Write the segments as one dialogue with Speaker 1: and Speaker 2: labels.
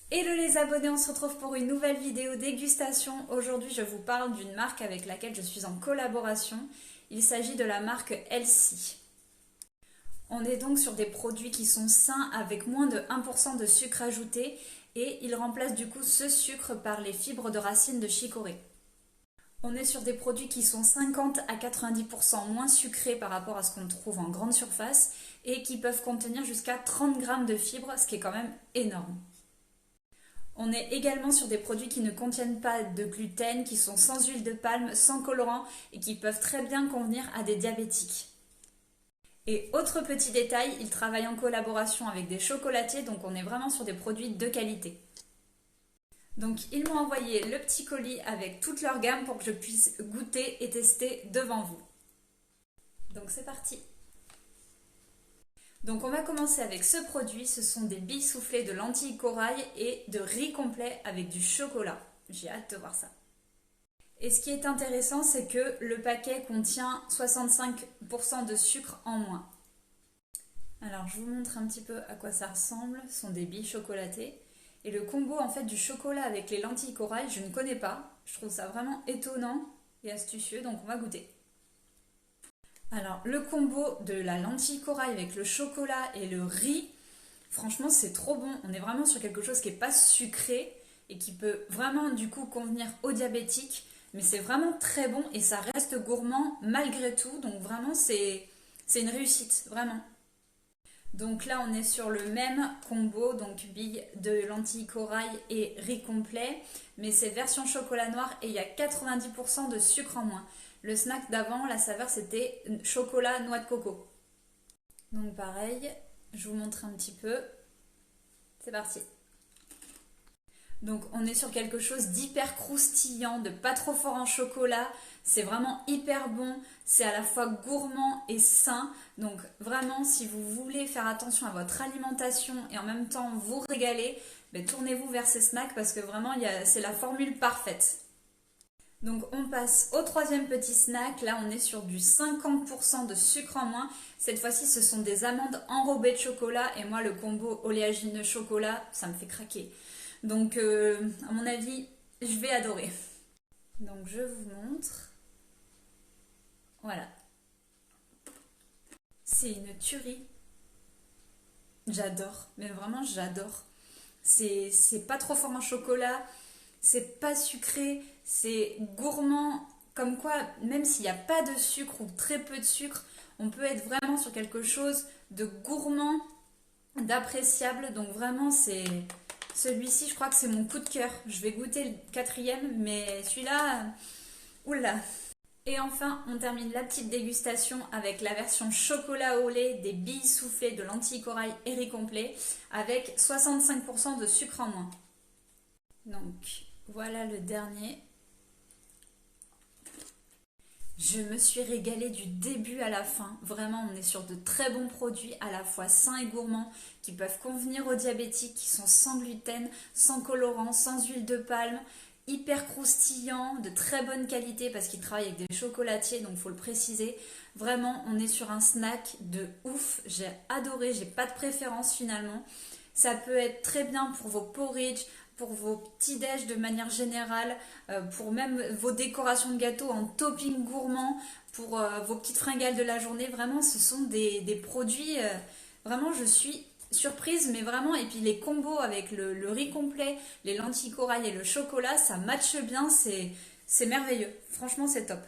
Speaker 1: Hello les abonnés, on se retrouve pour une nouvelle vidéo dégustation. Aujourd'hui, je vous parle d'une marque avec laquelle je suis en collaboration. Il s'agit de la marque Healthy. On est donc sur des produits qui sont sains avec moins de 1% de sucre ajouté et ils remplacent du coup ce sucre par les fibres de racines de chicorée. On est sur des produits qui sont 50 à 90% moins sucrés par rapport à ce qu'on trouve en grande surface et qui peuvent contenir jusqu'à 30 grammes de fibres, ce qui est quand même énorme. On est également sur des produits qui ne contiennent pas de gluten, qui sont sans huile de palme, sans colorant et qui peuvent très bien convenir à des diabétiques. Et autre petit détail, ils travaillent en collaboration avec des chocolatiers, donc on est vraiment sur des produits de qualité. Donc ils m'ont envoyé le petit colis avec toute leur gamme pour que je puisse goûter et tester devant vous. Donc c'est parti! Donc on va commencer avec ce produit, ce sont des billes soufflées de lentilles corail et de riz complet avec du chocolat. J'ai hâte de voir ça. Et ce qui est intéressant, c'est que le paquet contient 65% de sucre en moins. Alors je vous montre un petit peu à quoi ça ressemble, ce sont des billes chocolatées. Et le combo en fait du chocolat avec les lentilles corail, je ne connais pas. Je trouve ça vraiment étonnant et astucieux, donc on va goûter. Alors, le combo de la lentille corail avec le chocolat et le riz, franchement, c'est trop bon. On est vraiment sur quelque chose qui n'est pas sucré et qui peut vraiment, du coup, convenir aux diabétiques. Mais c'est vraiment très bon et ça reste gourmand malgré tout. Donc, vraiment, c'est une réussite, vraiment. Donc là, on est sur le même combo, donc billes de lentilles corail et riz complet. Mais c'est version chocolat noir et il y a 90% de sucre en moins. Le snack d'avant, la saveur, c'était chocolat noix de coco. Donc pareil, je vous montre un petit peu. C'est parti. Donc on est sur quelque chose d'hyper croustillant, de pas trop fort en chocolat. C'est vraiment hyper bon. C'est à la fois gourmand et sain. Donc vraiment, si vous voulez faire attention à votre alimentation et en même temps vous régaler, tournez-vous vers ces snacks parce que vraiment, c'est la formule parfaite. Donc on passe au troisième petit snack, là on est sur du 50% de sucre en moins. Cette fois-ci ce sont des amandes enrobées de chocolat et moi le combo oléagineux chocolat ça me fait craquer. Donc à mon avis je vais adorer. Donc je vous montre. Voilà. C'est une tuerie. J'adore, mais vraiment j'adore. C'est pas trop fort en chocolat. C'est pas sucré, c'est gourmand, comme quoi, même s'il n'y a pas de sucre ou très peu de sucre, on peut être vraiment sur quelque chose de gourmand, d'appréciable. Donc vraiment, c'est celui-ci, je crois que c'est mon coup de cœur. Je vais goûter le quatrième, mais celui-là, oula. Et enfin, on termine la petite dégustation avec la version chocolat au lait des billes soufflées de lentilles corail et riz complet avec 65% de sucre en moins. Donc, voilà le dernier. Je me suis régalée du début à la fin. Vraiment, on est sur de très bons produits, à la fois sains et gourmands, qui peuvent convenir aux diabétiques, qui sont sans gluten, sans colorant, sans huile de palme, hyper croustillants, de très bonne qualité parce qu'ils travaillent avec des chocolatiers, donc il faut le préciser. Vraiment, on est sur un snack de ouf. J'ai adoré, j'ai pas de préférence finalement. Ça peut être très bien pour vos porridge, pour vos petits déj de manière générale, pour même vos décorations de gâteaux en topping gourmand, pour vos petites fringales de la journée. Vraiment, ce sont des produits, vraiment je suis surprise, mais vraiment, et puis les combos avec le riz complet, les lentilles corail et le chocolat, ça matche bien, c'est merveilleux. Franchement, c'est top.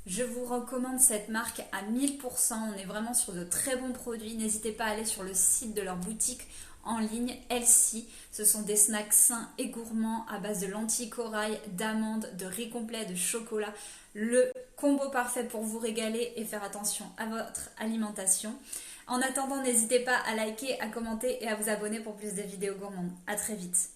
Speaker 1: Je vous recommande cette marque à 1000%, on est vraiment sur de très bons produits. N'hésitez pas à aller sur le site de leur boutique en ligne Healthy. Ce sont des snacks sains et gourmands à base de lentilles corail, d'amandes, de riz complet, de chocolat. Le combo parfait pour vous régaler et faire attention à votre alimentation. En attendant, n'hésitez pas à liker, à commenter et à vous abonner pour plus de vidéos gourmandes. À très vite.